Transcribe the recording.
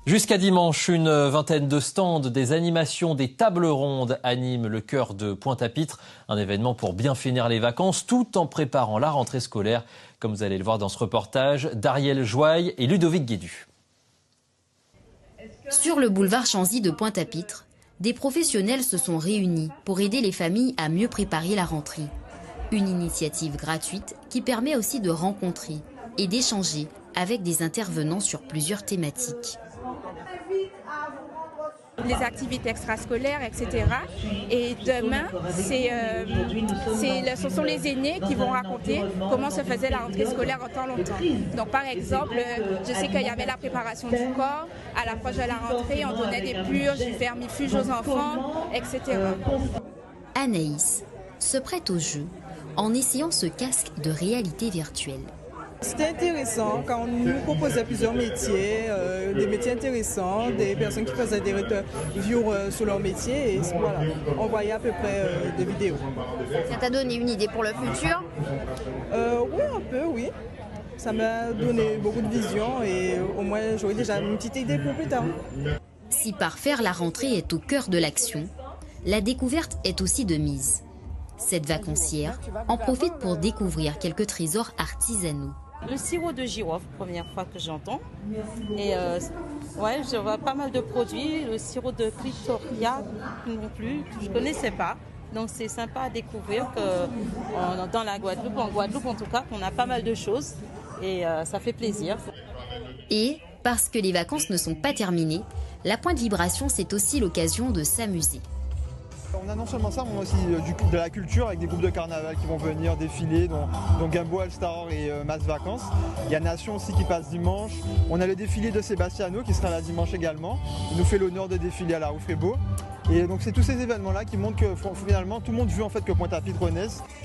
Jusqu'à dimanche, une vingtaine de stands, des animations, des tables rondes animent le cœur de Pointe-à-Pitre. Un événement pour bien finir les vacances tout en préparant la rentrée scolaire. Comme vous allez le voir dans ce reportage, Dariel Joaille et Ludovic Guédu. Sur le boulevard Chanzy de Pointe-à-Pitre, des professionnels se sont réunis pour aider les familles à mieux préparer la rentrée. Une initiative gratuite qui permet aussi de rencontrer et d'échanger avec des intervenants sur plusieurs thématiques. Les activités extrascolaires, etc. Et demain, ce sont les aînés qui vont raconter comment se faisait la rentrée scolaire en temps longtemps. Donc par exemple, je sais qu'il y avait la préparation du corps, à l'approche de la rentrée, on donnait des purges, du vermifuge aux enfants, etc. Anaïs se prête au jeu en essayant ce casque de réalité virtuelle. C'était intéressant quand on nous proposait plusieurs métiers, des métiers intéressants, des personnes qui faisaient des reviews sur leur métier et voilà, on voyait à peu près des vidéos. Ça t'a donné une idée pour le futur ? Oui, un peu, oui. Ça m'a donné beaucoup de vision et au moins j'aurai déjà une petite idée pour plus tard. Si parfaire la rentrée est au cœur de l'action, la découverte est aussi de mise. Cette vacancière en profite pour découvrir quelques trésors artisanaux. Le sirop de girofle, première fois que j'entends. Et ouais, je vois pas mal de produits. Le sirop de clitoria non plus, je ne connaissais pas. Donc c'est sympa à découvrir que dans la Guadeloupe, en Guadeloupe en tout cas, qu'on a pas mal de choses. Et ça fait plaisir. Et parce que les vacances ne sont pas terminées, la Pointe Vibration, c'est aussi l'occasion de s'amuser. On a non seulement ça, mais on a aussi de la culture avec des groupes de carnaval qui vont venir défiler, dont Gambo, Alstar et Mass Vacances. Il y a Nation aussi qui passe dimanche. On a le défilé de Sébastiano qui sera là dimanche également. Il nous fait l'honneur de défiler à la Roufrébeau. Et donc c'est tous ces événements-là qui montrent que finalement tout le monde veut en fait que Pointe-à-Pitre renaisse.